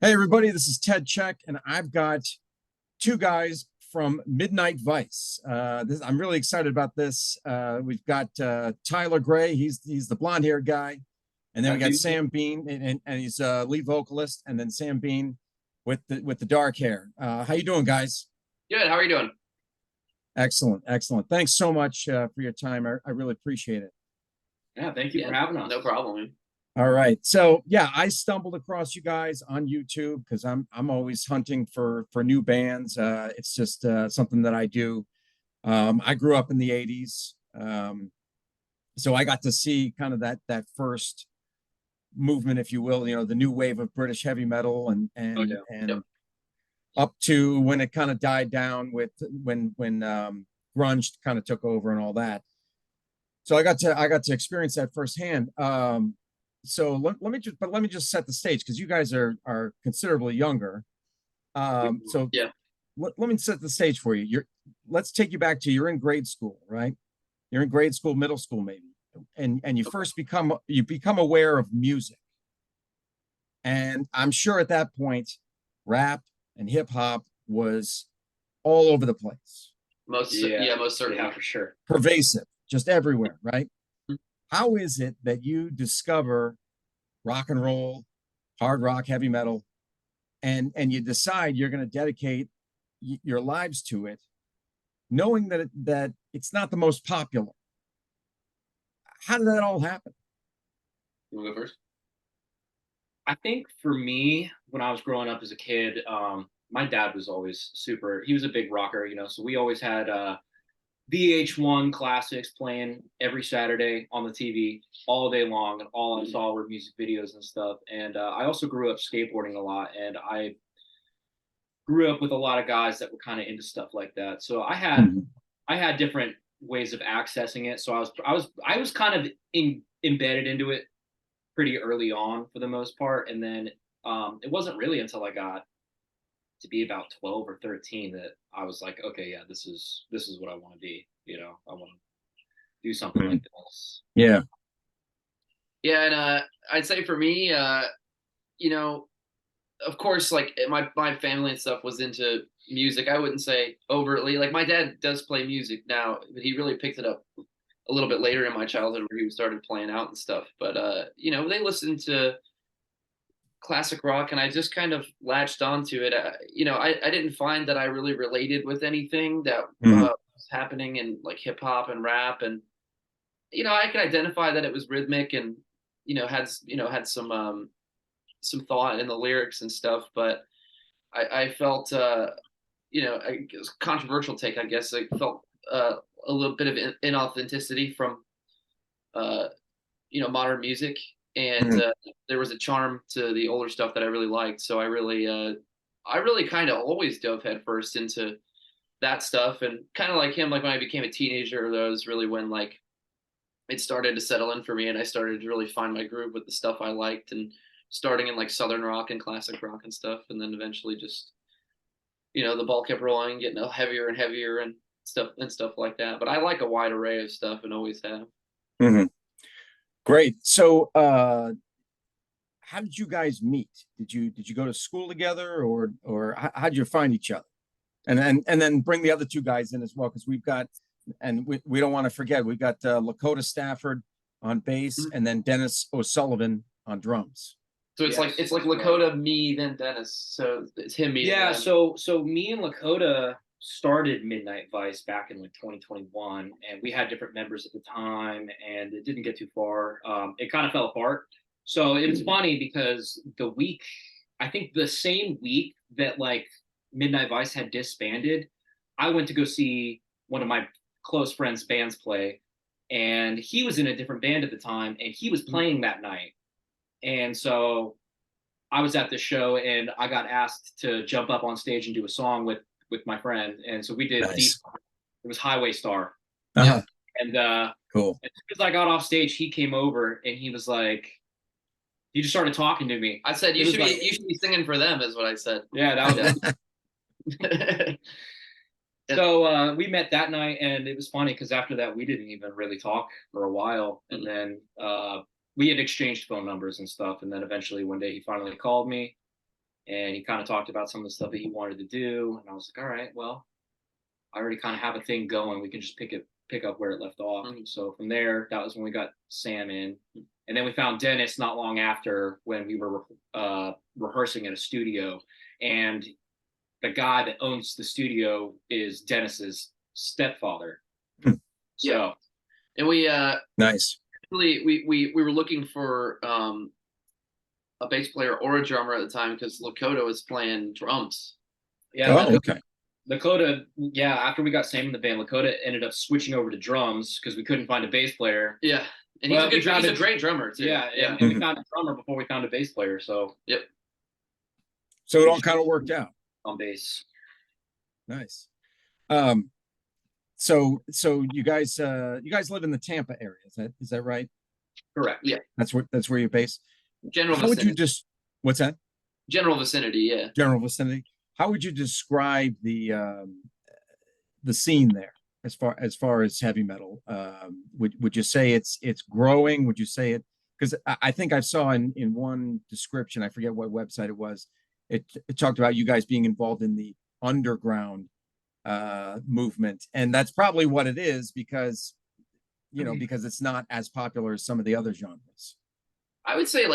Hey, everybody, this is Ted Check, and I've got two guys from Midnight Vice. I'm really excited about this. We've got Tyler Gray, he's the blonde haired guy. And then we got Sam Bean, and he's a lead vocalist, and then Sam Bean with the dark hair. How you doing, guys? Good. How are you doing? Excellent, excellent. Thanks so much for your time. I really appreciate it. Yeah, thank you for having us. No problem, man. All right. So yeah, I stumbled across you guys on YouTube because I'm always hunting for new bands. It's just something that I do. I grew up in the 80s. So I got to see kind of that first movement, if you will, the new wave of British heavy metal and Oh and yeah. and Yep. up to when it kind of died down with when grunge kind of took over and all that. So I got to experience that firsthand. So let me just set the stage because you guys are considerably younger. So Yeah. let me set the stage for you. Let's take you back to you're in grade school, right? You're in grade school, middle school, maybe, and you become aware of music, and I'm sure at that point, rap and hip hop was all over the place, Most certainly. Yeah, for sure. pervasive, just everywhere, right? How is it that you discover rock and roll, hard rock, heavy metal, and you decide you're going to dedicate your lives to it, knowing that it's not the most popular? How did that all happen? You want to go first? I think for me, when I was growing up as a kid, my dad was always he was a big rocker, so we always had VH1 classics playing every Saturday on the TV all day long, and all I saw were music videos and stuff. And I also grew up skateboarding a lot, and I grew up with a lot of guys that were kind of into stuff like that. So Mhm. I had different ways of accessing it. So I was kind of embedded into it pretty early on for the most part, and then it wasn't really until I got to be about 12 or 13 that I was like, okay, yeah, this is what I want to be. I want to do something like this. Yeah. Yeah, and I'd say for me, you know, of course, like my family and stuff was into music. I wouldn't say overtly. Like my dad does play music now, but he really picked it up a little bit later in my childhood where he started playing out and stuff. But they listened to classic rock and I just kind of latched onto it. I didn't find that I really related with anything that Mhm. was happening in like hip hop and rap. And, I could identify that it was rhythmic and, had some thought in the lyrics and stuff. But I felt, it was a controversial take, I guess. I felt a little bit of inauthenticity from, uh, modern music, and Mhm. there was a charm to the older stuff that I really liked. So I really kind of always dove headfirst into that stuff, and kind of like him, like when I became a teenager, that was really when like it started to settle in for me, and I started to really find my groove with the stuff I liked, and starting in like southern rock and classic rock and stuff, and then eventually just the ball kept rolling, getting heavier and heavier and stuff like that. But I like a wide array of stuff and always have. Mhm. Great. So, how did you guys meet? Did you go to school together, or how did you find each other? And then bring the other two guys in as well, because we don't want to forget, we've got Lakota Stafford on bass, and then Dennis O'Sullivan on drums. So it's like Yes, Lakota, me, then Dennis. So it's him, me, Yeah, and then. so me and Lakota started Midnight Vice back in like 2021, and we had different members at the time, and it didn't get too far. It kind of fell apart. So it was funny because I think the same week that like Midnight Vice had disbanded, I went to go see one of my close friends' bands play, and he was in a different band at the time, and he was playing that night. And so I was at the show and I got asked to jump up on stage and do a song with my friend, and so we did deep. Nice. It was Highway Star, Uh-huh. and Cool. as soon as I got off stage, he came over and he was like, he just started talking to me. I said It was like, you should be singing for them, is what I said. yeah, that was. Yeah. So we met that night, and it was funny because after that, we didn't even really talk for a while, and then we had exchanged phone numbers and stuff, and then eventually one day he finally called me, and he kind of talked about some of the stuff that he wanted to do, and I was like, all right, well, I already kind of have a thing going. We can just pick up where it left off. Mhm. So from there, that was when we got Sam in, and then we found Dennis not long after when we were rehearsing at a studio, and the guy that owns the studio is Dennis's stepfather. Hmm. So Yeah. And we Nice. really we were looking for a bass player or a drummer at the time because Lakota was playing drums. yeah, Oh, okay. Lakota, yeah, after we got Sam in the band, Lakota ended up switching over to drums because we couldn't find a bass player. Yeah. And Well, he's a great drummer too. Yeah, Yeah. and we found a drummer before we found a bass player. So Yep. So it all kind of worked out. on bass. Nice. So you guys live in the Tampa area, is that right? Correct. Yeah. That's where you're based. General How would you vicinity. just what's that? General vicinity, yeah. General vicinity. How would you describe the scene there as far as heavy metal? Would you say it's growing? Would you say it? Because I think I saw in one description, I forget what website it was, it talked about you guys being involved in the underground movement, and that's probably what it is because because it's not as popular as some of the other genres. I would say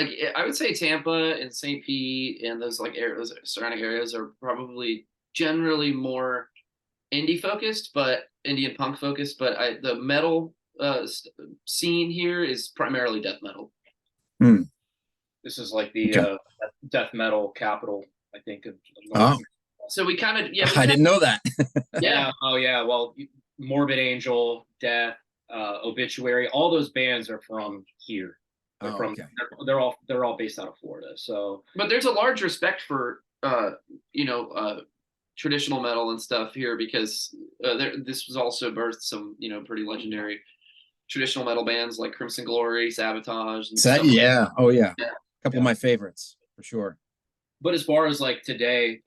Tampa and St. Pete and those like areas, surrounding areas are probably generally more indie focused, but Indian punk focused. But the metal scene here is primarily death metal. Hmm. This is like the Okay. death metal capital, I think. Oh. So we kind of I didn't know that. Yeah. Oh yeah. Well, Morbid Angel, Death, Obituary, all those bands are from here. They're from. Okay. They're all based out of Florida. So, but there's a large respect for traditional metal and stuff here because this was also birthed some pretty legendary traditional metal bands like Crimson Glory, Sabotage, and stuff. Yeah. Oh yeah. Yeah. A couple of my favorites for sure. but as far as like today,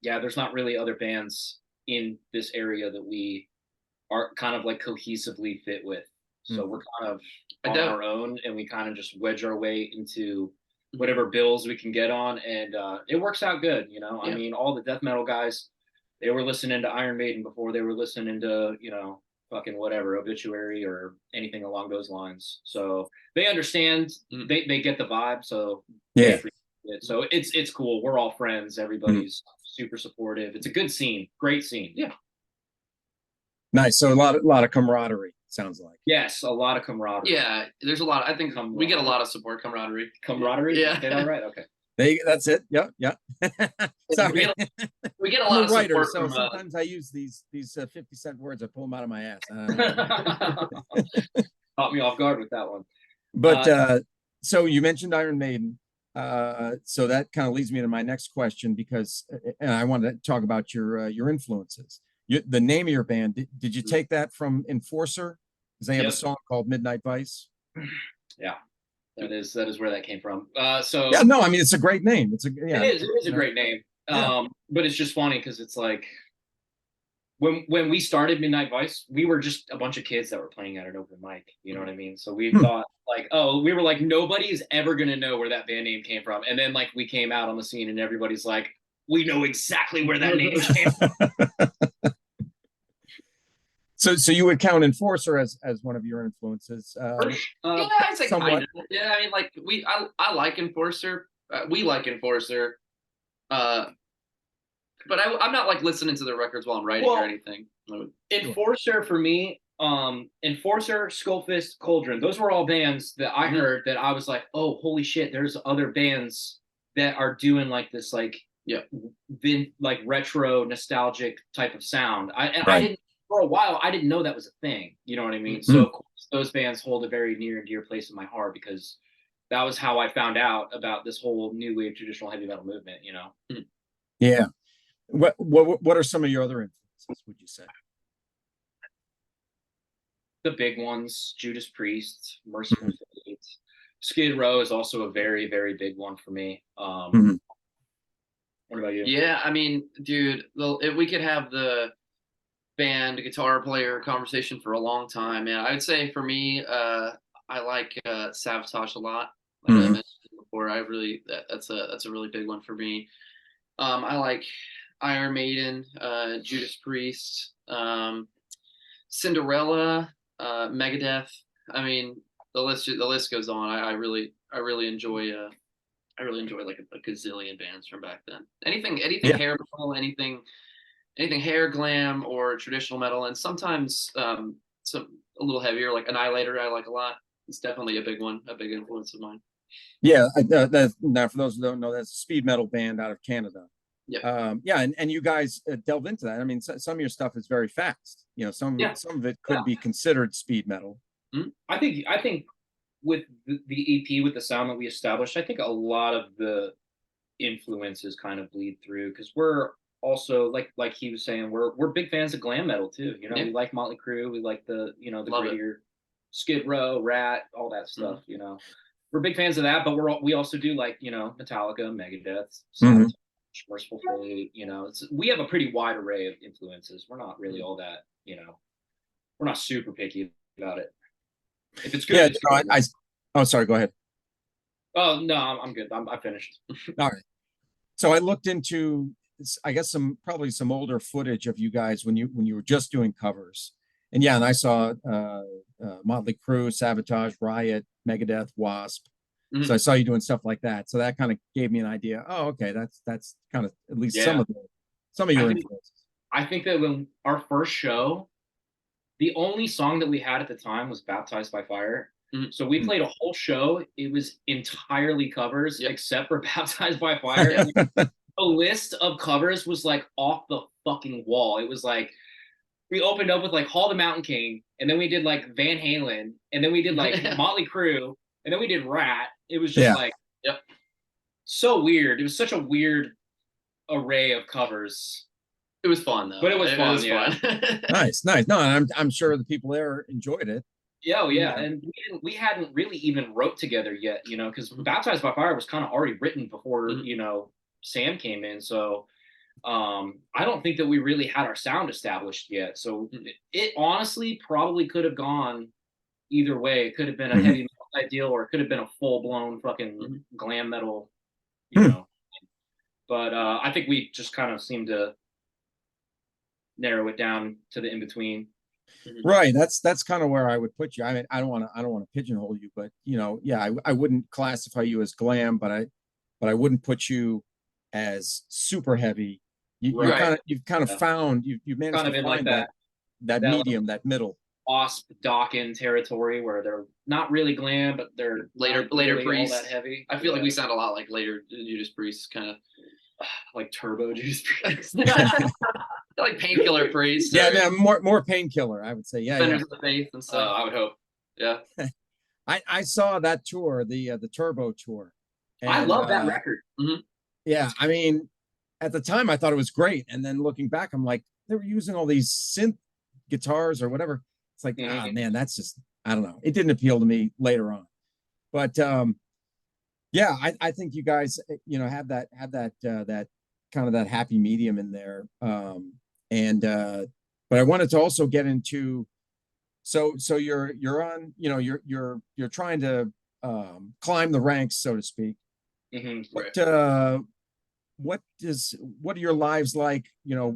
yeah, there's not really other bands in this area that we are kind of like cohesively fit with. So we're kind of on our own, and we kind of just wedge our way into whatever bills we can get on, and it works out good. Yeah. I mean, all the death metal guys, they were listening to Iron Maiden before they were listening to fucking whatever Obituary or anything along those lines. So they understand, they get the vibe. So they Yeah. appreciate it. So it's cool. We're all friends. Everybody's super supportive. It's a good scene. Great scene. Yeah. Nice. So a lot of camaraderie, sounds like. Yes, a lot of camaraderie. Yeah, there's a lot. I think we get a lot of support, camaraderie. Camaraderie? Yeah. Say that right? Okay. That's it. Yeah. Sorry. We get a I'm lot a of writer, support so from. sometimes I use these 50-cent words. I pull them out of my ass. Caught me off guard with that one. But so you mentioned Iron Maiden. So that kind of leads me to my next question because, and I wanted to talk about your influences. The name of your band. Did you take that from Enforcer? Because they have a song called Midnight Vice. Yeah, that is where that came from. So yeah, no, I mean it's a great name. It is a great name. But it's just funny because it's like when we started Midnight Vice, we were just a bunch of kids that were playing at an open mic. You know what I mean? So we thought like, we were like, nobody's ever gonna know where that band name came from. And then like we came out on the scene and everybody's like, we know exactly where that name came from. So you would count Enforcer as one of your influences? Yeah, I say kind of. Yeah, I mean, like I like Enforcer. We like Enforcer. But I'm not like listening to the records while I'm writing or anything. Enforcer for me, Enforcer, Skullfist, Cauldron. Those were all bands that I heard that I was like, oh, holy shit! There's other bands that are doing like this, like like retro nostalgic type of sound. I didn't. For a while, I didn't know that was a thing. You know what I mean? So of course, those bands hold a very near and dear place in my heart because that was how I found out about this whole new wave traditional heavy metal movement. Yeah. What are some of your other influences? Would you say? The big ones: Judas Priest, Merciful Fate, Skid Row is also a very, very big one for me. What about you? Yeah, I mean, dude, if we could have the band guitar player conversation for a long time, man. I would say for me, I like Sabotage a lot. Like I mentioned before, that's a really big one for me. I like Iron Maiden, Judas Priest, Cinderella, Megadeth. I mean, the list goes on. I really enjoy like a gazillion bands from back then. Anything Yeah. hair metal, anything hair glam or traditional metal, and sometimes some a little heavier like Annihilator. I like a lot. It's definitely a big one, a big influence of mine. Yeah, now for those who don't know, that's a speed metal band out of Canada. Yep. Yeah, and you guys delve into that. I mean, some of your stuff is very fast. You know, Yeah. some of it Yeah. could be considered speed metal. I think with the EP, with the sound that we established, I think a lot of the influences kind of bleed through because we're also like he was saying, we're big fans of glam metal too. You know, Yeah. we like Motley Crue, we like the the Love it. grittier Skid Row, Rat, all that stuff. You know, we're big fans of that, but we also do like Metallica, Megadeth, Sabotage, Merciful Fate. You know, we have a pretty wide array of influences. We're not really all that. We're not super picky about it. If it's good, Yeah, it's good. oh, sorry, go ahead. Oh no, I'm good. I finished. All right. So I looked into, I guess probably some older footage of you guys when you were just doing covers, and yeah, and I saw Motley Crue, Sabotage, Riot, Megadeth, Wasp. So I saw you doing stuff like that. So that kind of gave me an idea. Oh, okay, that's kind of at least some of your influences. I think that when our first show, the only song that we had at the time was "Baptized by Fire." So we played a whole show. It was entirely covers, except for "Baptized by Fire." And the list of covers was like off the fucking wall. It was like we opened up with like Hall the Mountain King, and then we did like Van Halen, and then we did like Motley Crue, and then we did Rat. It was just like, so weird. It was such a weird array of covers. It was fun though. But it was fun. Nice. No, I'm sure the people there enjoyed it. Yeah. And we hadn't really even wrote together yet, because "Baptized by Fire" was kind of already written before Sam came in. So I don't think that we really had our sound established yet. So it honestly probably could have gone either way. It could have been a heavy metal type deal, or it could have been a full blown fucking glam metal, But I think we just kind of seemed to narrow it down to the in between. Right. That's kind of where I would put you. I mean, I don't want to pigeonhole you, but yeah, I wouldn't classify you as glam, but I wouldn't put you as super heavy. You've kind of found you've managed kind of to in find like that medium, that middle. Wasp Dawkins territory where they're not really glam, but they're later really Priest. All that heavy. I feel like we sound a lot like later Judas Priest, kind of like Turbo Judas Priest. like Painkiller Priest. Yeah, more Painkiller, I would say. Yeah, Defenders of the Faith and stuff. I would hope. Yeah. I saw that tour, the Turbo tour. And, I love that record. Yeah, I mean, at the time I thought it was great, and then looking back, I'm like, they were using all these synth guitars or whatever. It's like, man, that's just, I don't know. It didn't appeal to me later on, but yeah, I think you guys, have that kind of that happy medium in there. But I wanted to also get into, so you're on, you're trying to climb the ranks, so to speak. What are your lives like,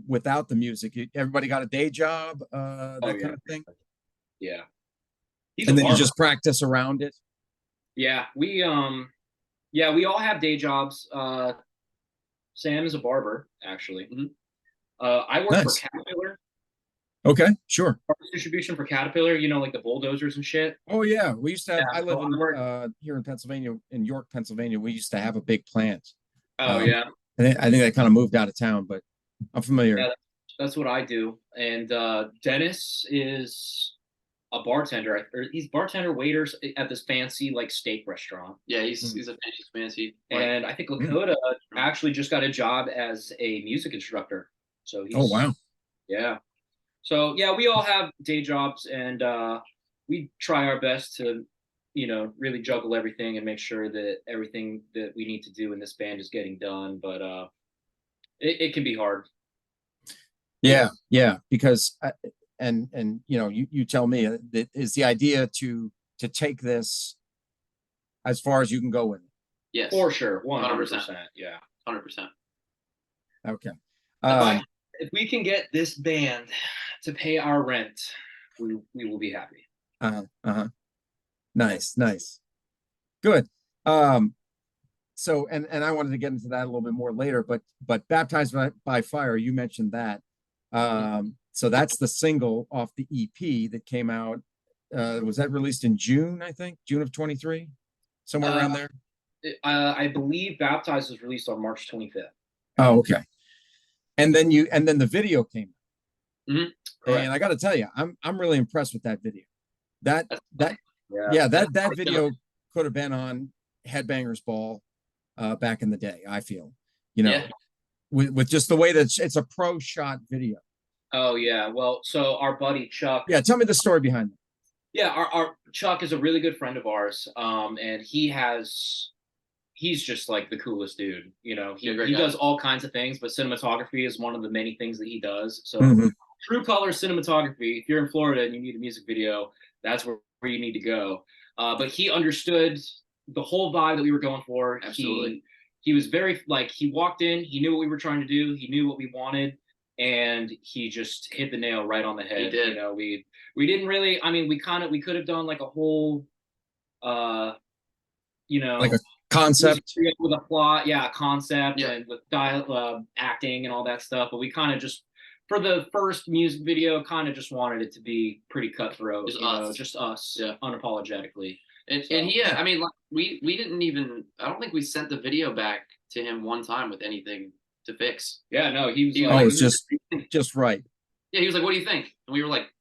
without the music? Everybody got a day job, that kind of thing? Yeah. And then you just practice around it? Yeah, we all have day jobs. Sam is a barber, actually. I work for Caterpillar. Okay, sure. Distribution for Caterpillar, like the bulldozers and shit. Oh yeah, we used to have. I live here in Pennsylvania, in York, Pennsylvania. We used to have a big plant. Oh yeah. I think I kind of moved out of town, but I'm familiar. Yeah, that's what I do. And Dennis is a bartender, or he's bartender waiters at this fancy like steak restaurant. Yeah, he's a fancy. And I think Lakota actually just got a job as a music instructor. So oh wow. Yeah. So yeah, we all have day jobs, and we try our best to, really juggle everything and make sure that everything that we need to do in this band is getting done. But it can be hard. Yeah, because you tell me, that is the idea to take this as far as you can go with it. Yes, for sure, 100%. Yeah, 100%. Okay. If we can get this band to pay our rent, we will be happy. Nice, nice. Good. So and I wanted to get into that a little bit more later, but Baptized by Fire, you mentioned that. So that's the single off the EP that came out. Was that released in June, I think? June of 23? Somewhere around there? I believe Baptized was released on March 25th. Oh, okay. And then the video came out. Mm-hmm. And I got to tell you, I'm really impressed with that video. That video could have been on Headbangers Ball back in the day, I feel. You know, with just the way that it's a pro shot video. Oh yeah. Well, so our buddy Chuck. Yeah, tell me the story behind it. Yeah, our Chuck is a really good friend of ours. And he's just like the coolest dude. You know, he does all kinds of things, but cinematography is one of the many things that he does. So True Color Cinematography, if you're in Florida and you need a music video, that's where you need to go. But he understood the whole vibe that we were going for. Absolutely. He was very, like, he walked in, he knew what we were trying to do, he knew what we wanted, and he just hit the nail right on the head. He did. You know, we didn't really, I mean, we could have done like a whole, you know, like a concept with a plot, a concept, and with acting and all that stuff. But we kind of just, for the first music video, kind of just wanted it to be pretty cutthroat, just us, unapologetically. And he, I mean, like, we didn't even, I don't think we sent the video back to him one time with anything to fix. Yeah, no, he was like, it's just right. Yeah, he was like, "What do you think?" And we were like,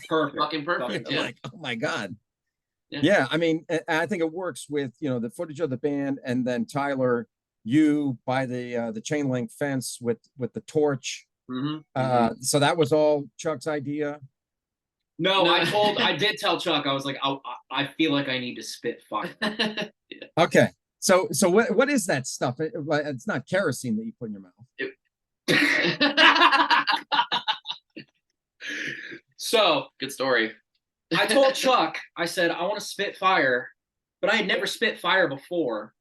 "Perfect, fucking perfect." Yeah. Like, oh my god. Yeah, I mean, I think it works with, you know, the footage of the band, and then Tyler, you by the chain link fence with the torch. So that was all Chuck's idea. No, I did tell Chuck, I was like, I feel like I need to spit fire. Okay. So what is that stuff? It's not kerosene that you put in your mouth. So good story. I told Chuck, I said, I want to spit fire, but I had never spit fire before.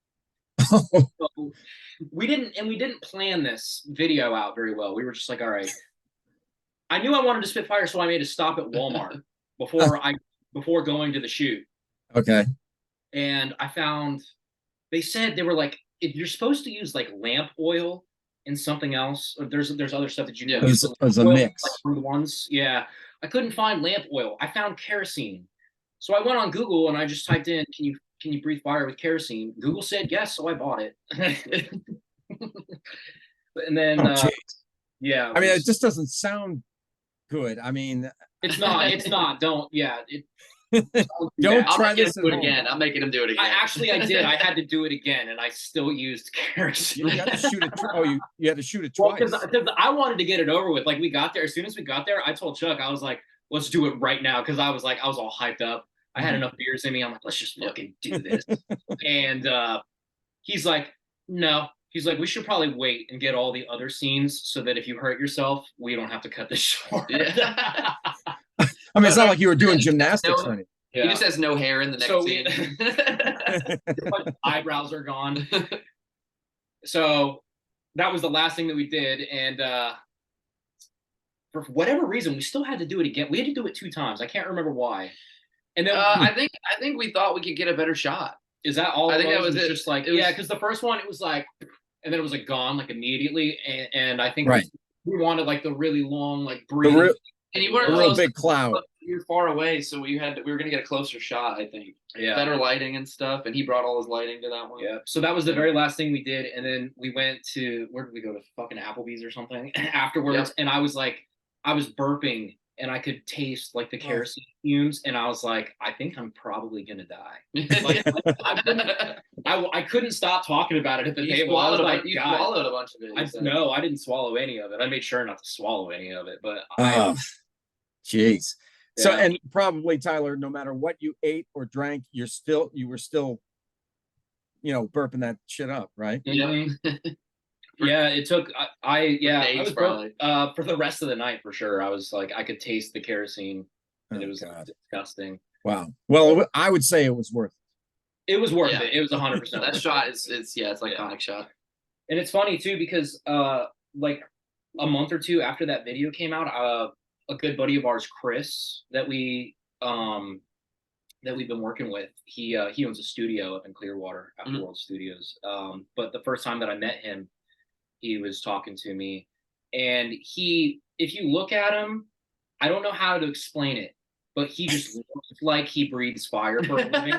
So we didn't plan this video out very well. We were just like, all right. I knew I wanted to spit fire, so I made a stop at Walmart before going to the shoot. Okay. And I found, they said they were like, if you're supposed to use like lamp oil and something else, or there's other stuff that you know. It was a mix. Like ones. Yeah. I couldn't find lamp oil. I found kerosene. So I went on Google and I just typed in, can you breathe fire with kerosene? Google said yes, so I bought it. And then yeah. I mean, it just doesn't sound good. I mean, it's not. Don't don't try this again. I'm making him do it again. I did. I had to do it again, and I still used kerosene. You had to shoot it. You had to shoot it twice. Because I wanted to get it over with. Like, we got there. As soon as we got there, I told Chuck, I was like, let's do it right now. Because I was all hyped up. I had enough beers in me. I'm like, let's just fucking do this. And he's like, no. He's like, we should probably wait and get all the other scenes so that if you hurt yourself, we don't have to cut this short. I mean, it's not like you were doing gymnastics or anything. Yeah. He just has no hair in the next scene. Eyebrows are gone. So that was the last thing that we did. And for whatever reason, we still had to do it again. We had to do it 2 times. I can't remember why. And then I think we thought we could get a better shot. Is that all? I think that was it. Just like, because the first one, it was like, and then it was like gone like immediately. And I think we wanted like the really long, like breathe. And you weren't a real big cloud. You were far away, so we were gonna get a closer shot, I think. Yeah. Better lighting and stuff, and he brought all his lighting to that one. Yeah. So that was the very last thing we did, and then we went to, where did we go, to fucking Applebee's or something afterwards? Yep. And I was burping, and I could taste like the kerosene fumes, and I was like, I think I'm probably gonna die. Like, I couldn't stop talking about it at the table. I was like, you swallowed a bunch of it. No, I didn't swallow any of it. I made sure not to swallow any of it, but jeez. So, and probably, Tyler, no matter what you ate or drank, you were still, you know, burping that shit up, right? Yeah. Yeah, it took. I was probably for the rest of the night for sure. I was like, I could taste the kerosene, and it was disgusting. Wow. Well, I would say it was worth it. It was worth it. It was 100%. That shot is it's iconic shot. And it's funny too because like a month or two after that video came out, a good buddy of ours, Chris, that we've been working with, he owns a studio up in Clearwater, Afterworld Studios. But the first time that I met him, he was talking to me, and if you look at him, I don't know how to explain it, but he just looks like he breathes fire for a living.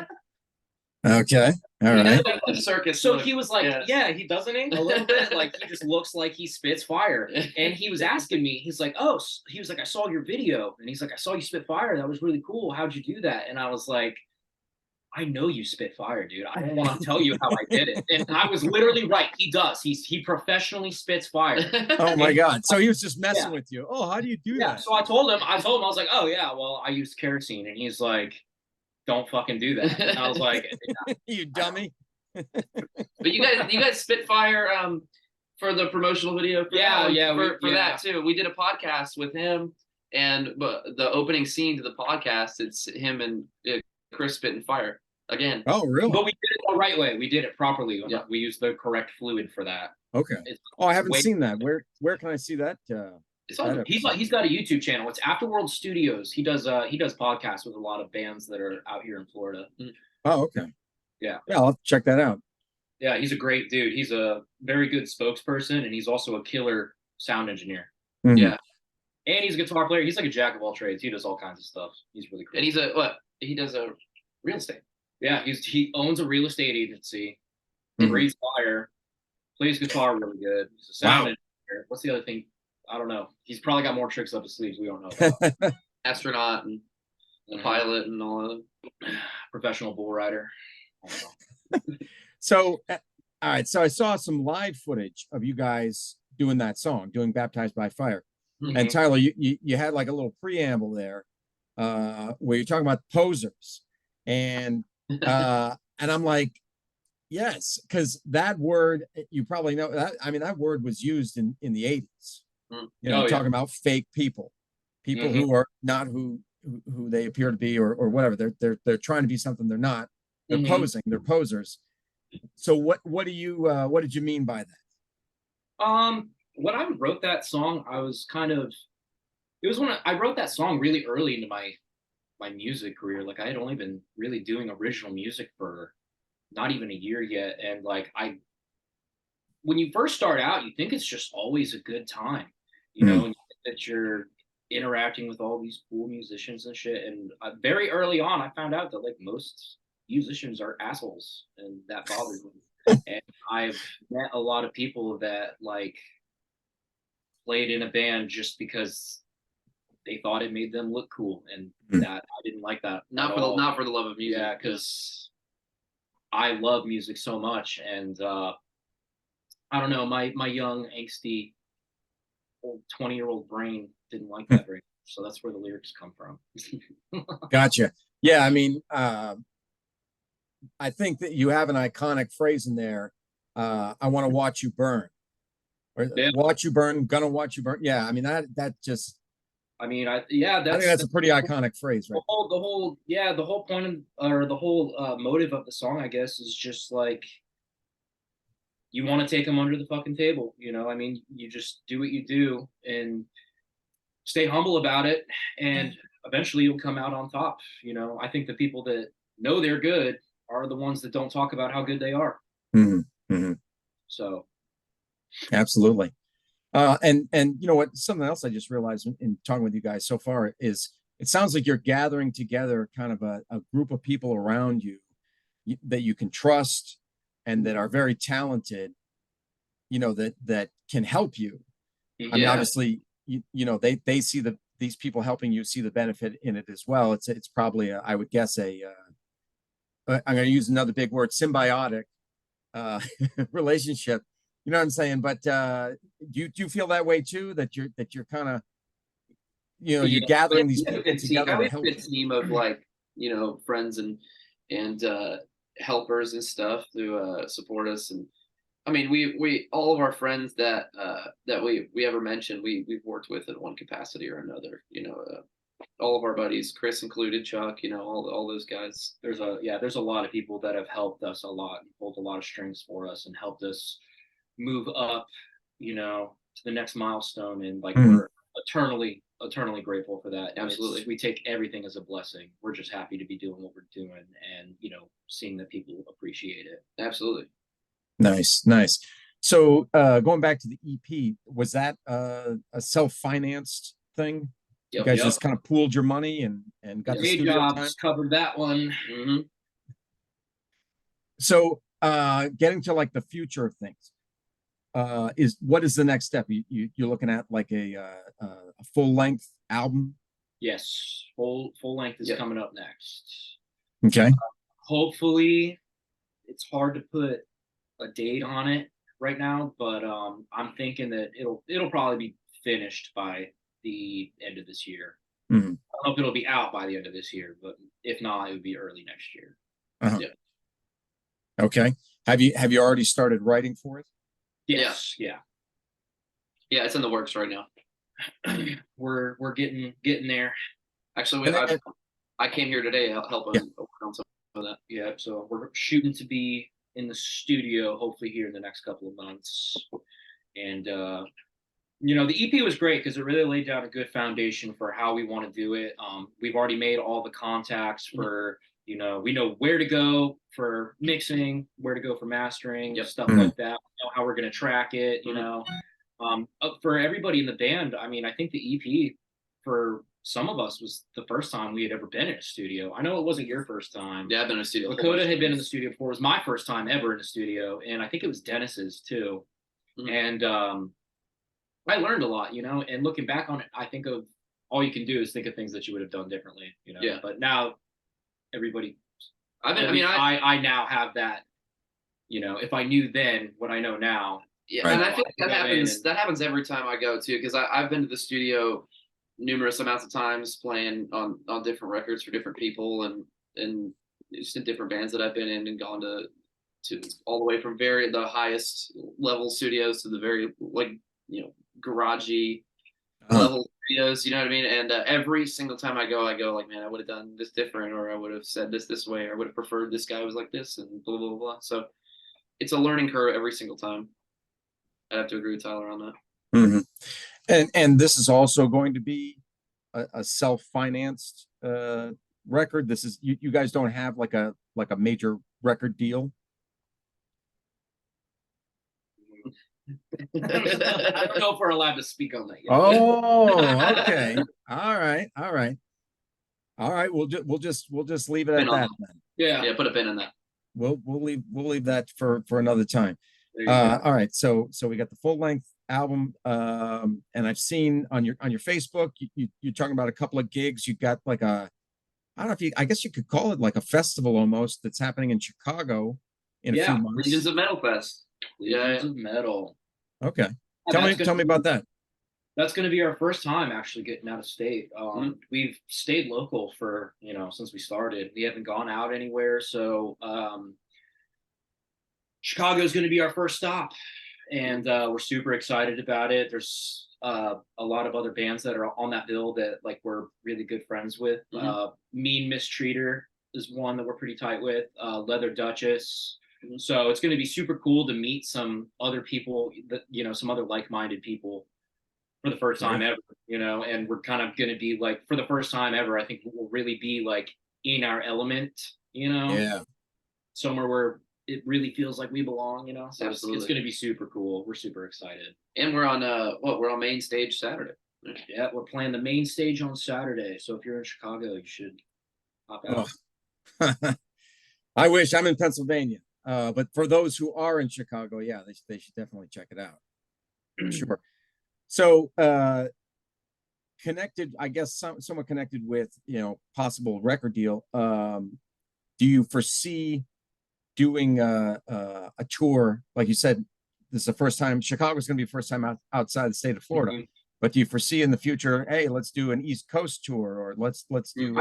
Okay. All right. Like the circus. So look. he was like, Yeah. he doesn't he? A little bit. Like, he just looks like he spits fire. And he was asking me, he's like, oh, he was like, I saw your video. And he's like, I saw you spit fire. That was really cool. How'd you do that? And I was like, I know you spit fire, dude. I don't want to tell you how I did it. And I was literally right. He does. He professionally spits fire. Oh my God. So he was just messing with you. Oh, how do you do that? So I told him, I was like, oh yeah, well, I used kerosene. And he's like, don't fucking do that. And I was like, yeah. You dummy. But you guys spit fire for the promotional video for that too. We did a podcast with him, and the opening scene to the podcast, it's him and Chris spitting fire again. Oh, really? But we did it the right way. We did it properly. Yeah. We used the correct fluid for that. Okay. I haven't seen that. Where can I see that? He's got a YouTube channel. It's Afterworld Studios. He does podcasts with a lot of bands that are out here in Florida. Oh, okay. Yeah. Yeah, I'll check that out. Yeah, he's a great dude. He's a very good spokesperson, and he's also a killer sound engineer. Mm-hmm. Yeah. And he's a guitar player. He's like a jack of all trades. He does all kinds of stuff. He's really cool. And he does a real estate. Yeah, he owns a real estate agency. Breathes fire. Plays guitar really good. He's a sound engineer. What's the other thing? I don't know. He's probably got more tricks up his sleeves we don't know about. Astronaut and pilot and all of them. Professional bull rider. So, all right. So I saw some live footage of you guys doing that song, doing "Baptized by Fire." Mm-hmm. And Tyler, you had like a little preamble there, where you're talking about posers, and I'm like, yes, because that word, you probably know that. I mean, that word was used in the 80s. You know, talking about fake people who are not who they appear to be, or whatever. They're trying to be something they're not. They're posing. They're posers. So what did you mean by that? When I wrote that song, I was I wrote that song really early into my music career. Like, I had only been really doing original music for not even a year yet, and like, when you first start out, you think it's just always a good time, you know, and that you're interacting with all these cool musicians and shit. And very early on, I found out that like most musicians are assholes, and that bothers me. And I've met a lot of people that like played in a band just because they thought it made them look cool, and that I didn't like that. Not for the love of music. Yeah, because I love music so much, and I don't know, my young angsty old 20-year-old brain didn't like that very much, so that's where the lyrics come from. Gotcha. Yeah, I mean, I think that you have an iconic phrase in there. I want to watch you burn, or watch you burn. Gonna watch you burn. Yeah, I mean that just. I mean, I think that's a pretty iconic phrase, right? The whole point or the whole motive of the song, I guess, is just like, you want to take them under the fucking table, you know? I mean, you just do what you do and stay humble about it, and eventually you'll come out on top. You know, I think the people that know they're good are the ones that don't talk about how good they are. So, absolutely. And you know what? Something else I just realized in talking with you guys so far is it sounds like you're gathering together kind of a group of people around you that you can trust and that are very talented, you know, that can help you. I mean, obviously, you know, they see these people helping you see the benefit in it as well. It's probably I would guess I'm going to use another big word, symbiotic relationship. You know what I'm saying? But do you feel that way too? That you're kind of, you know, you're gathering these people together to help. A team of like, you know, friends and helpers and stuff to support us. And I mean, we all of our friends that we ever mentioned, we've worked with in one capacity or another. You know, all of our buddies, Chris included, Chuck, you know, all those guys. There's a lot of people that have helped us a lot and pulled a lot of strings for us and helped us move up, you know, to the next milestone, and like Mhm. we're eternally grateful for that. And Absolutely. we take everything as a blessing. We're just happy to be doing what we're doing, and seeing that people appreciate it. Absolutely. Nice, nice. So going back to the EP, was that a self-financed thing? You Yep. guys Yep. just kind of pooled your money and got the Day studio time? jobs covered that one. Hmm. So getting to like the future of things, what is the next step? You're looking at like a full length album? Yes, full length is Yep. coming up next. Okay. Hopefully, it's hard to put a date on it right now, but I'm thinking that it'll probably be finished by the end of this year. Mhm. I don't know if it'll be out by the end of this year, but if not, it would be early next year. Uh-huh. Yeah. Okay. Have you already started writing for it? Yes, yeah. Yeah, it's in the works right now. We're getting there. Actually, And then- I came here today to help Yeah. work on some of that. Yeah, so we're shooting to be in the studio hopefully here in the next couple of months. And the EP was great because it really laid down a good foundation for how we want to do it. We've already made all the contacts for, we know where to go for mixing, where to go for mastering, Yep. stuff Mhm. like that. We know how we're going to track it, Mhm. For everybody in the band. I mean, I think the EP for some of us was the first time we had ever been in a studio. I know it wasn't your first time. Yeah, I've been in a studio. a whole Lakota bunch had of been in the times. studio before. It was my first time ever in the studio, and I think it was Dennis's too. Mhm. And I learned a lot, and looking back on it, I think of all you can do is think of things that you would have done differently, Yeah. But now everybody, I now have that, if I knew then what I know now. Yeah, Right. and I feel like that Go in happens. and- That happens every time I go too, because I've been to the studio numerous amounts of times playing on different records for different people and just in different bands that I've been in and gone to all the way from the highest level studios to the very garagey Uh-huh. level studios. You know what I mean? And every single time I go like, man, I would have done this different, or I would have said this way, or I would have preferred this guy was like this, and blah blah blah. So it's a learning curve every single time. I'd have to agree with Tyler on that. Mhm. And this is also going to be a self-financed record. This is you guys don't have like a major record deal. I don't know if we're allowed to speak on that yet. Oh, okay. All right. We'll just leave it at Pin on that that. then. Yeah. Put a pin in that. We'll leave that for another time. There you go. All right. So we got the full length album, and I've seen on your Facebook you're talking about a couple of gigs. You got like I don't know I guess you could call it like a festival almost that's happening in Chicago in a few months. Legions of Metal Fest. Legions of Metal. Okay. Yeah, Tell me about that. That's going to be our first time actually getting out of state. We've stayed local for, since we started. We haven't gone out anywhere. So Chicago is going to be our first stop. And we're super excited about it. There's a lot of other bands that are on that bill that like we're really good friends with. Mean Mistreater is one that we're pretty tight with. Leather Duchess. So it's going to be super cool to meet some other people that, some other like-minded people for the first time ever, and we're kind of going to be like, for the first time ever, I think we'll really be like in our element, Yeah. somewhere where it really feels like we belong, so it's Absolutely. going to be super cool. We're super excited. And we're on we're on main stage Saturday. Yeah, we're playing the main stage on Saturday. So if you're in Chicago, you should hop out. Oh. I wish. I'm in Pennsylvania. But for those who are in Chicago, yeah, they should definitely check it out. Sure. So connected, I guess somewhat connected with, possible record deal. Do you foresee doing a tour? Like you said, this is the first time Chicago's going to be the first time outside the state of Florida. But do you foresee in the future, hey, let's do an East Coast tour, or let's do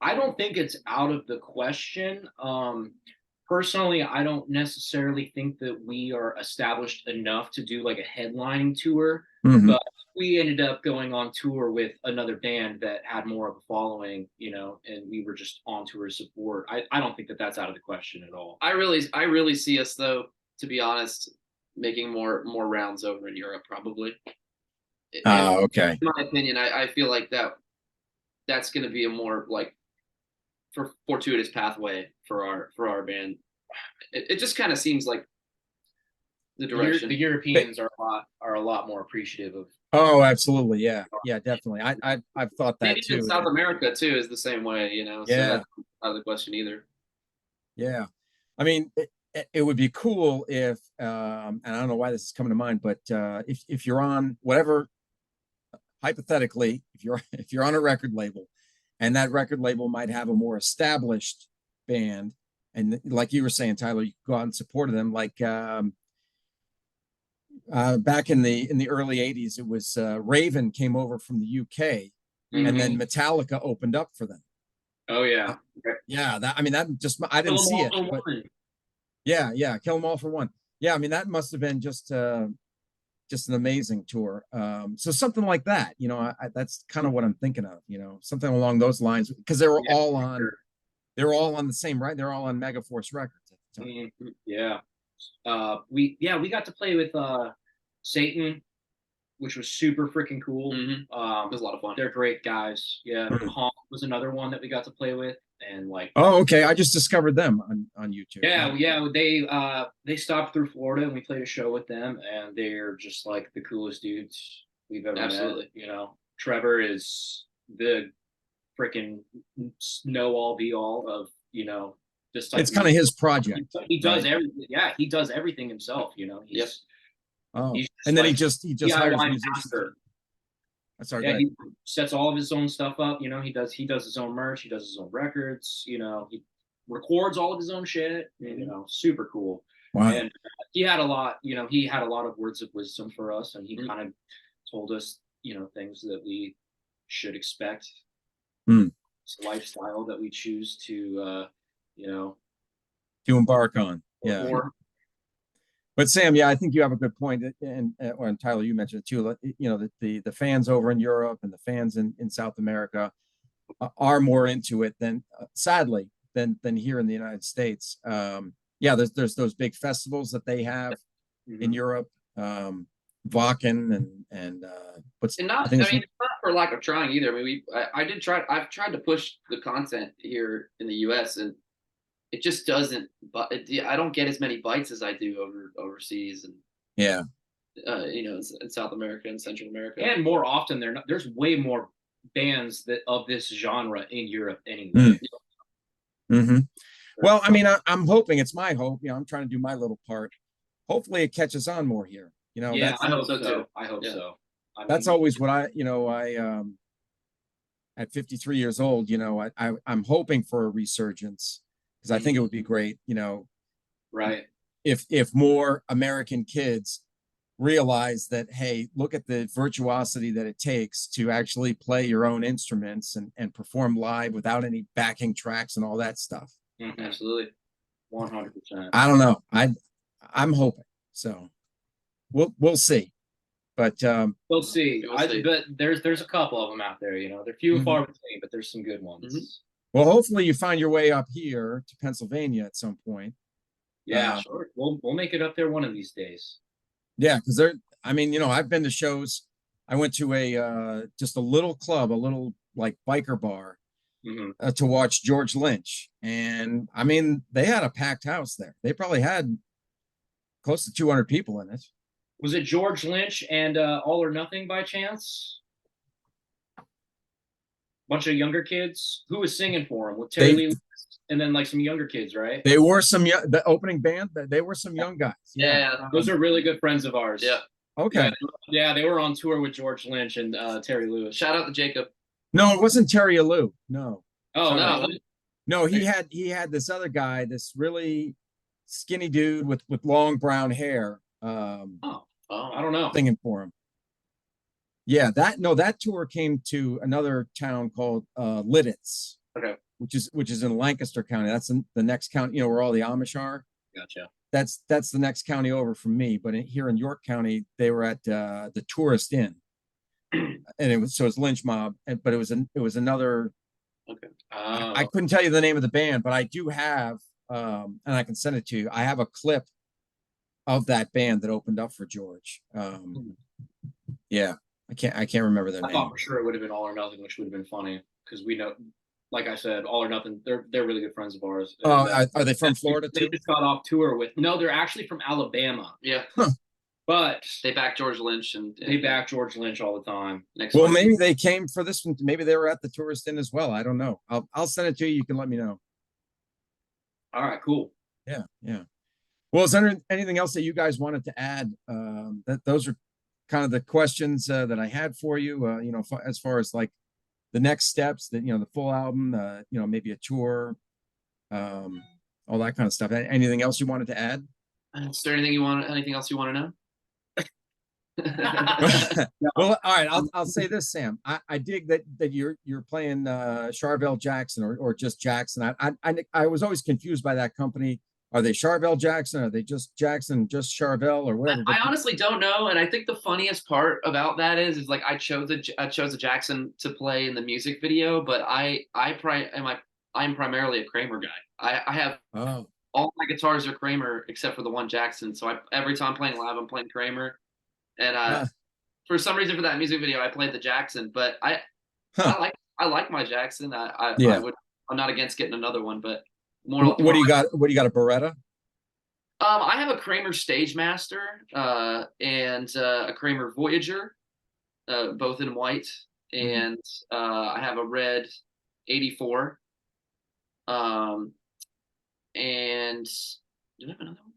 I don't think it's out of the question. Personally, I don't necessarily think that we are established enough to do like a headlining tour. But we ended up going on tour with another band that had more of a following, and we were just on tour to support. I don't think that that's out of the question at all. I really see us though, to be honest, making more rounds over in Europe, probably. Okay. In my opinion, I feel like that's going to be a more like for fortuitous pathway for our band. It just kind of seems like the direction. The Europeans are a lot more appreciative of. Oh, absolutely. Yeah. Yeah, definitely. I've thought that Maybe too. in South America too is the same way, So Yeah. that's out of the question either. Yeah. I mean, it would be cool if, and I don't know why this is coming to mind, but if you're on whatever, hypothetically, if you're on a record label, and that record label might have a more established band, and like you were saying, Tyler, you go out and support them. Like back in the early '80s, it was Raven came over from the UK, and then Metallica opened up for them. Oh yeah, yeah. That I mean, that just I didn't see it, but yeah, Kill 'Em All for One. Yeah, I mean that must have been just an amazing tour. So something like that, that's kind of what I'm thinking of. Something along those lines, because they were all on the same, right? They're all on Megaforce Records at the time. Yeah. We got to play with Satan, which was super freaking cool. It was a lot of fun. They're great guys. Yeah. Honk was another one that we got to play with, and like. Oh, okay. I just discovered them on YouTube. Yeah. They stopped through Florida, and we played a show with them, and they're just like the coolest dudes we've ever met. Trevor is the freaking know all be all of this type. It's kind of his project. He does everything. Yeah, he does everything himself. He's and then he just hires musicians. Sorry, yeah, he sets all of his own stuff up. He does his own merch. He does his own records. He records all of his own shit. Super cool. Wow. And he had a lot. He had a lot of words of wisdom for us, and he kind of told us, things that we should expect. It's a lifestyle that we choose to, to embark on. Yeah. But Sam, yeah, I think you have a good point, and Tyler, you mentioned it too. The fans over in Europe and the fans in South America are more into it than, sadly, than here in the United States. Yeah, there's those big festivals that they have in Europe, Wacken and it's not for lack of trying either. I mean, I've tried to push the content here in the US, and it just doesn't, but I don't get as many bites as I do overseas, and in South America and Central America. And more often there's way more bands of this genre in Europe anyway. Well, I mean, I'm hoping, it's my hope, I'm trying to do my little part. Hopefully it catches on more here. I hope so too. I hope so. That's always what I at 53 years old, I'm hoping for a resurgence, because I think it would be great, right, if more American kids realize that, hey, look at the virtuosity that it takes to actually play your own instruments and perform live without any backing tracks and all that stuff. Absolutely. 100%. I don't know. I'm hoping. So we'll see. But we'll see. But there's a couple of them out there, they're few and far between, but there's some good ones. Well, hopefully you find your way up here to Pennsylvania at some point. Yeah, sure. We'll make it up there one of these days. Yeah, because I've been to shows. I went to just a little club, a little like biker bar, to watch George Lynch, and I mean they had a packed house there. They probably had close to 200 people in it. Was it George Lynch and All or Nothing by chance? Bunch of younger kids. Who was singing for him? With Terry Lee Lewis, and then like some younger kids, right? They were the opening band. They were some young guys. Yeah. Those are really good friends of ours. Yeah. Okay. Yeah, they were on tour with George Lynch and Terry Lewis. Shout out to Jacob. No, it wasn't Terry Lou. No. Oh, no. No, he had this other guy, this really skinny dude with long brown hair. I don't know. Singing for him. Yeah, that tour came to another town called Lidditz. Okay. Which is in Lancaster County. That's in the next county, where all the Amish are. Gotcha. That's the next county over from me. But here in York County, they were at the Tourist Inn, and it's Lynch Mob, but it was another. Okay. I couldn't tell you the name of the band, but I do have, and I can send it to you. I have a clip of that band that opened up for George. Yeah, I can't remember their I name. thought for sure it would have been All or Nothing, which would have been funny because we know, like I said, All or Nothing. They're really good friends of ours. Oh, And, are they from Florida they too? just got off tour with. No, they're actually from Alabama, Yeah, but they back George Lynch and they back George Lynch all the time. next. Well, one. maybe they came for this one. Maybe they were at the Tourist Inn as well. I don't know. I'll send it to you. You can let me know. All right, cool. Yeah, yeah. Well, is there anything else that you guys wanted to add? That those are kind of the questions that I had for you. You know, as far as like the next steps, that the full album, maybe a tour, all that kind of stuff. Anything else you wanted to add? Is there anything else you want to know? Well, all right. I'll say this, Sam. I dig that you're playing Charvel Jackson or just Jackson. I was always confused by that company. Are they Charvel Jackson? Are they just Jackson, just Charvel, or whatever? I honestly don't know, and I think the funniest part about that is like I chose a Jackson to play in the music video, but I'm primarily a Kramer guy. I have all my guitars are Kramer except for the one Jackson. So every time I'm playing live, I'm playing Kramer, and for some reason for that music video, I played the Jackson. But I like my Jackson. I'm not against getting another one, but what do you got? What do you got? A Beretta? I have a Kramer Stage Master and a Kramer Voyager, both in white, and I have a red 84. And did I have another one?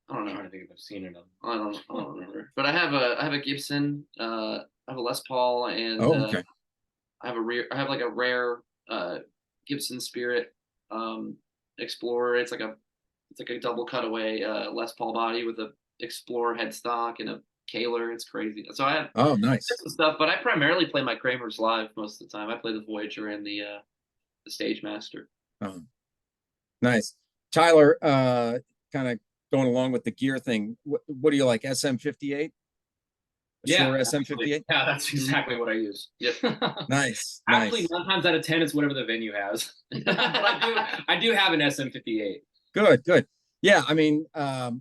I don't know. I think I've seen another. I don't remember. But I have a Gibson. I have a Les Paul, and okay. I have like a rare Gibson Spirit Explorer. It's like a double cutaway Les Paul body with a Explorer headstock and a Kaler. It's crazy. So I have nice stuff, but I primarily play my Kramers live most of the time. I play the Voyager and the Stage Master. Nice. Tyler, kind of going along with the gear thing. What do you like? SM58? Yeah, Shure SM58. Yeah, that's exactly what I use. Yep. Nice. Actually, nice. 9 times out of 10, it's whatever the venue has. But I do have an SM58. Good. Yeah, I mean, back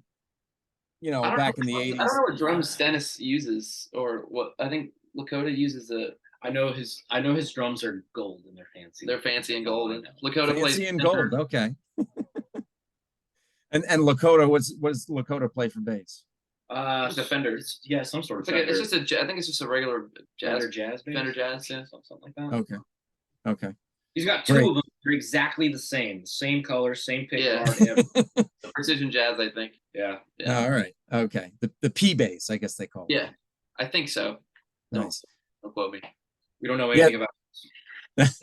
in the 80s. I don't know what drums Stennis uses, or what. I think Lakota uses a. I know his drums are gold and they're fancy. They're fancy and gold. And Lakota plays fancy and gold. Okay. and Lakota, what's Lakota play for bass? Fender. Yeah, some sort of. I think it's just a regular jazz. Fender jazz, yeah, something like that. Okay. He's got two of them. They're exactly the same color, same pick guard. Precision jazz, I think. Yeah. All right. Okay. The P bass, I guess they call it. Yeah, I think so. Nice. Don't quote me. We don't know anything about this.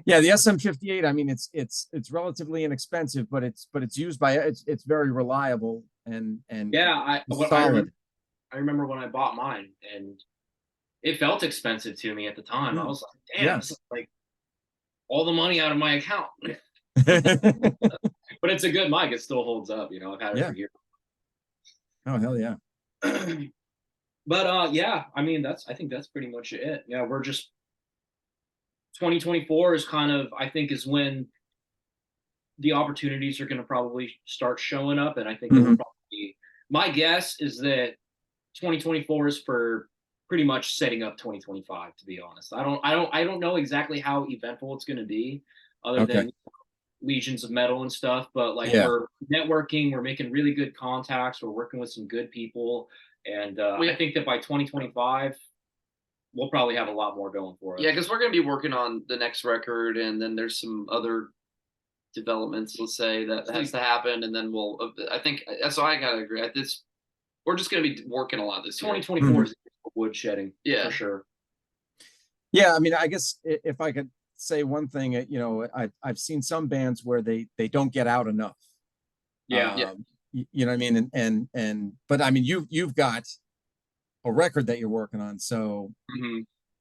Yeah, the SM58. I mean, it's relatively inexpensive, but it's used by it's very reliable and solid. I remember when I bought mine, and it felt expensive to me at the time. I was like, damn, this is like all the money out of my account. But it's a good mic. It still holds up. I've had it for years. Oh, hell yeah. But I mean, I think that's pretty much it. Yeah, we're just 2024 is kind of, I think, is when the opportunities are going to probably start showing up, and I think my guess is that 2024 is for pretty much setting up 2025. To be honest, I don't know exactly how eventful it's going to be, other than Legions of Metal and stuff. But we're networking, we're making really good contacts, we're working with some good people. And I think that by 2025, we'll probably have a lot more going for us. Yeah, because we're going to be working on the next record, and then there's some other developments, let's say, that has to happen, and then I think that's why I got to agree. We're just going to be working a lot this year. 2024 is woodshedding, for sure. Yeah, I mean, I guess if I could say one thing, I've seen some bands where they don't get out enough. Yeah. You know what I mean? But I mean, you've got a record that you're working on, so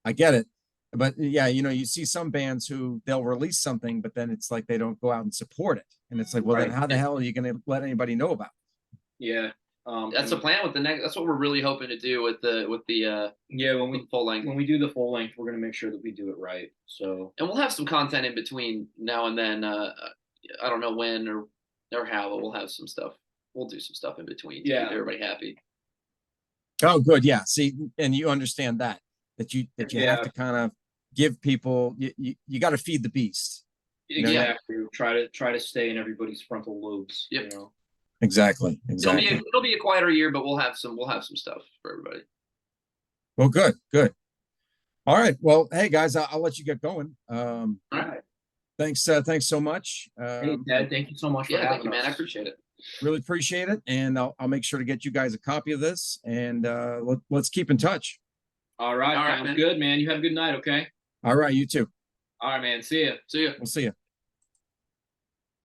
I get it. But yeah, you see some bands who they'll release something, but then it's like they don't go out and support it, and it's like, well, then how the hell are you going to let anybody know about it? Yeah, that's the plan with the next. That's what we're really hoping to do with the full length. When we do the full length, we're going to make sure that we do it right. So, and we'll have some content in between now and then. I don't know when or how, but we'll have some stuff. we'll do some stuff in between. To Yeah. keep everybody happy. Oh, good. Yeah. See, and you understand that you have Yeah. to kind of give people, you got to feed the beast. You know? Exactly. Try to stay in everybody's frontal lobes. Yep. You know. Exactly. Exactly. It'll be a quieter year, but we'll have some stuff for everybody. Well, good. Good. All right. Well, hey guys, I'll let you get going. All right. Thanks. Thanks so much. Hey, Ted, thank you so much for Yeah, having thank you, man. us. I appreciate it. Really appreciate it. And I'll make sure to get you guys a copy of this, and let's keep in touch. All right. All right, Sounds man. good, man. You have a good night. Okay. All right. You too. All right, man. See ya. See ya. We'll see you.